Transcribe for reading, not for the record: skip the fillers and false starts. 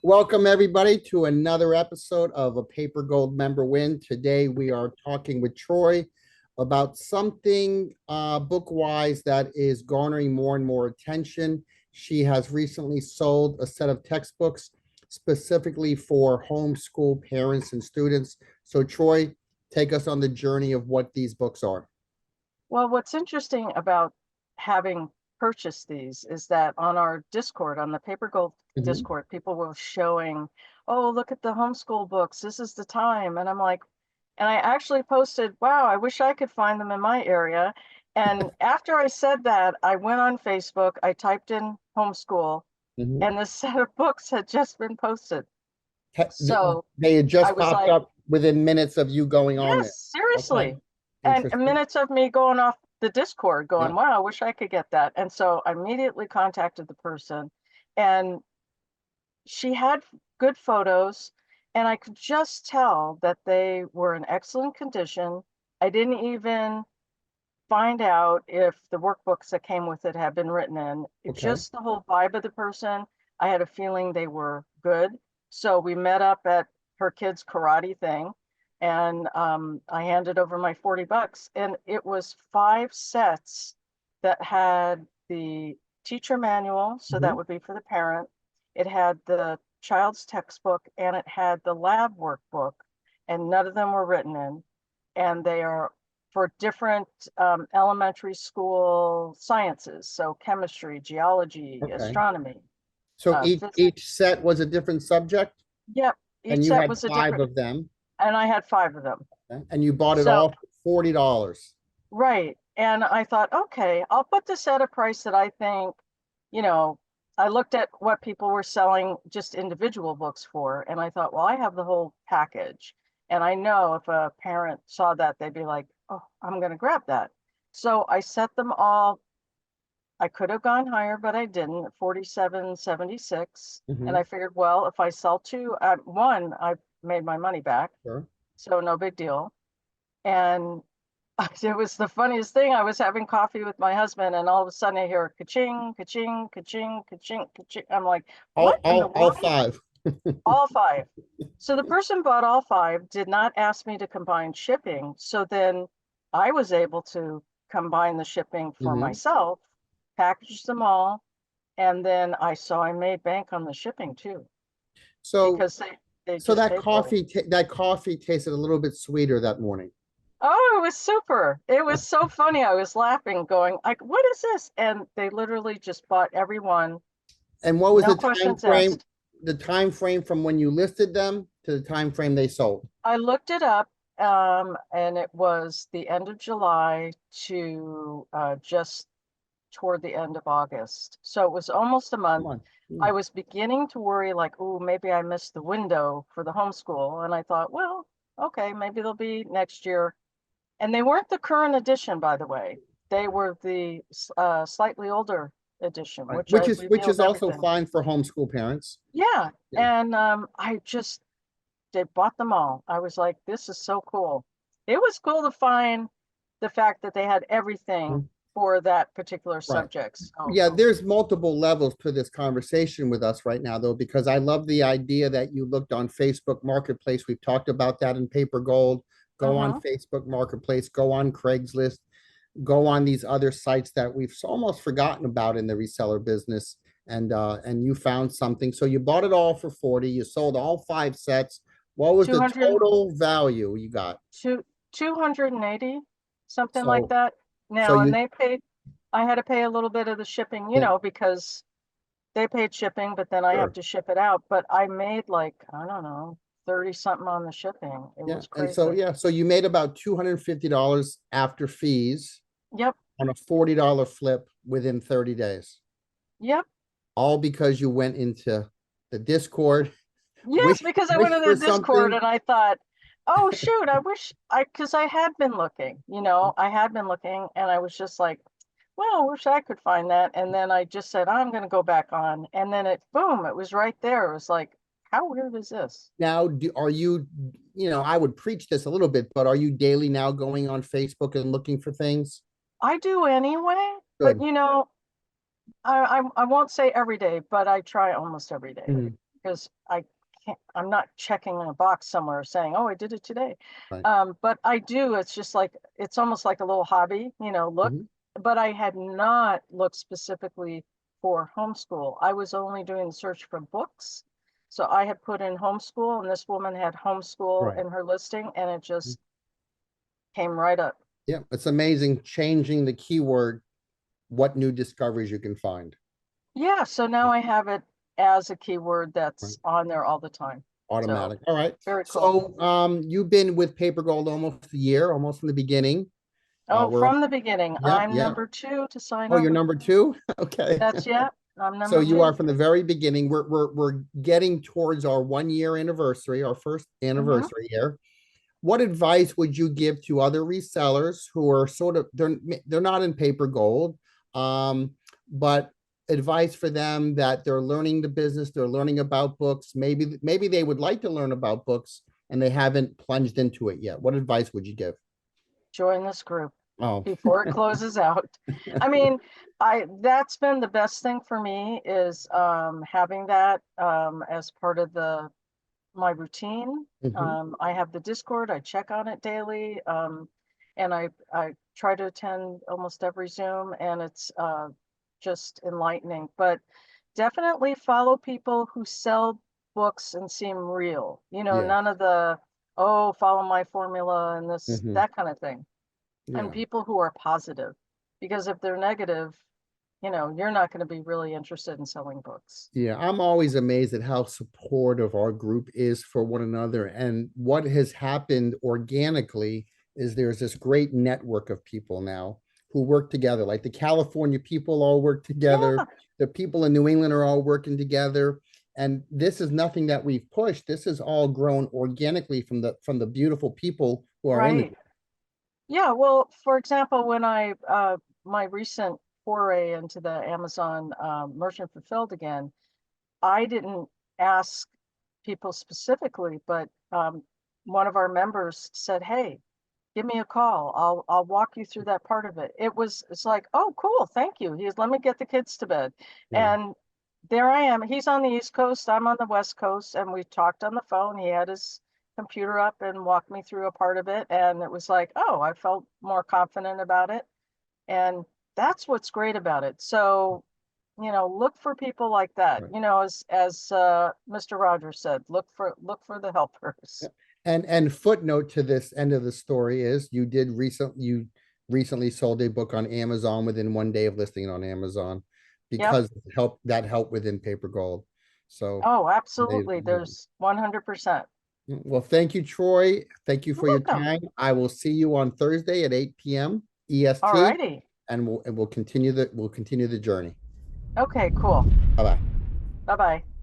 Welcome everybody to another episode of a Paper Gold Member Win. Today we are talking with Troy about something book-wise that is garnering more and more attention. She has recently sold a set of textbooks specifically for homeschool parents and students. So Troy, take us on the journey of what these books are. Well, what's interesting about having purchased these is that on our Discord, on the PaperGold Discord, people were showing, oh, look at the homeschool books. This is the time. And I'm like, and I actually posted, wow, I wish I could find them in my area. And after I said that, I went on Facebook, I typed in homeschool, and this set of books had just been posted. So They had I just was popped like, up within minutes of you going on there. yes, seriously. Okay. And Interesting. minutes of me going off the Discord going, Yeah. wow, I wish I could get that. And so I immediately contacted the person, and she had good photos, and I could just tell that they were in excellent condition. I didn't even find out if the workbooks that came with it had been written in. Okay. Just the whole vibe of the person, I had a feeling they were good. So we met up at her kids' karate thing, and I handed over my 40 bucks, and it was 5 sets that had the teacher manual, so that would be for the parent. It had the child's textbook, and it had the lab workbook, and none of them were written in, and they are for different elementary school sciences, so chemistry, geology, Okay. astronomy. So Physics. each set was a different subject, Yep, and each you set had was a 5 different, of them, and I had 5 of them. and you bought it So, all for $40. right. And I thought, okay, I'll put this at a price that I think, you know, I looked at what people were selling just individual books for, and I thought, well, I have the whole package. And I know if a parent saw that, they'd be like, oh, I'm going to grab that. So I set them all. I could have gone higher, but I didn't, at 47.76. And I figured, well, if I sell 2 at 1, I made my money back. Sure. So no big deal. And it was the funniest thing. I was having coffee with my husband, and all of a sudden I hear ka-ching, ka-ching, ka-ching, ka-ching, ka-ching. I'm like, what in the All world? 5. All 5. So the person bought all 5, did not ask me to combine shipping. So then I was able to combine the shipping for myself, package them all, and then I saw I made bank on the shipping too, So because they so just paid for it. that coffee tasted a little bit sweeter that morning. Oh, it was super. It was so funny. I was laughing, going, like, what is this? And they literally just bought every one. And what was No the time questions frame? asked. The time frame from when you listed them to the time frame they sold? I looked it up, and it was the end of July to just toward the end of August. So it was almost a month. Come on. I was beginning to worry, like, oh, maybe I missed the window for the homeschool. And I thought, well, okay, maybe they'll be next year. And they weren't the current edition, by the way. They were the slightly older edition, Right. which I Which revealed is also everything. fine for homeschool parents. Yeah. Yeah. And they bought them all. I was like, this is so cool. It was cool to find the fact that they had everything for that particular subject. So, Yeah, there's multiple levels to this conversation with us right now, though, because I love the idea that you looked on Facebook Marketplace. We've talked about that in Paper Gold. Go on Facebook Marketplace, go on Craigslist, go on these other sites that we've almost forgotten about in the reseller business. And you found something. So you bought it all for 40. You sold all 5 sets. What was the 200, total value you got? 280, something like So that. so Now, and you they paid, I had to pay a little bit of the shipping, yeah, because they paid shipping, but then I have sure. to ship it out. But I made like, I don't know, 30 something on the shipping. It Yeah. was And so crazy. so you made about $250 after fees Yep. on a $40 flip within 30 days. Yep. All because you went into the Discord. Yes, because I went Wish into for the Discord something. and I thought, oh shoot, because I had been looking, I had been looking, and I was just like, well, I wish I could find that. And then I just said, I'm going to go back on. And then boom, it was right there. It was like, how weird is this? Now, are you, I would preach this a little bit, but are you daily now going on Facebook and looking for things? I do anyway, but Good. I won't say every day, but I try almost every day. Mhm. because I can't, I'm not checking in a box somewhere saying, oh, I did it today. Right. But I do, it's just like, it's almost like a little hobby, look, Mhm. but I had not looked specifically for homeschool. I was only doing the search for books. So I had put in homeschool and this woman had homeschool Right. in her listing and it just came right up. Yeah, it's amazing changing the keyword, what new discoveries you can find. Yeah, so now I have it as a keyword Right. that's on there all the time. So Automatic. All right. very cool. So you've been with PaperGold almost a year, almost from the beginning. Oh, We're from the beginning, Yeah, I'm yeah. number two to sign Oh, up. you're number two? Okay. That's yeah, I'm So number you are two. from the very beginning. We're getting towards our 1 year anniversary, our first Hmm. anniversary here. What advice would you give to other resellers who are sort of they're not in PaperGold, um, but advice for them that they're learning the business, they're learning about books. Maybe they would like to learn about books and they haven't plunged into it yet. What advice would you give? Join this group Oh, before it closes out. I mean, I that's been the best thing for me is having that as part of the my routine. mhm. I have the Discord, I check on it daily, and I try to attend almost every Zoom, and it's just enlightening. But definitely follow people who sell books and seem real. Yeah. None of the, oh, follow my formula and this, Mhm. that kind of thing. And Yeah. people who are positive, because if they're negative, you're not going to be really interested in selling books. Yeah, I'm always amazed at how supportive our group is for one another. And what has happened organically is there's this great network of people now who work together. Like the California people all work together, Yeah, the people in New England are all working together. And this is nothing that we've pushed. This has all grown organically from the beautiful people who are in the right. Yeah, well, for example, when I my recent foray into the Amazon merchant fulfilled again, I didn't ask people specifically, but one of our members said, "Hey, give me a call. I'll walk you through that part of it." It's like, "Oh, cool, thank you." He's let me get the kids to bed. yeah. And there I am. He's on the East Coast, I'm on the West Coast, and we talked on the phone. He had his computer up and walked me through a part of it. And it was like, oh, I felt more confident about it. And that's what's great about it. So, look for people like that. Right. As Mr. Rogers said, look for the Yeah. helpers. And footnote to this end of the story is you recently sold a book on Amazon within 1 day of listing it on Amazon Yep. because that helped within PaperGold. So Oh, amazing. absolutely. Amazing. There's 100%. Well, thank you, Troy. Thank you You're for your welcome. time. I will see you on Thursday at 8 p.m. All EST, righty. and we'll continue the journey. Okay, cool. Bye bye. Bye-bye.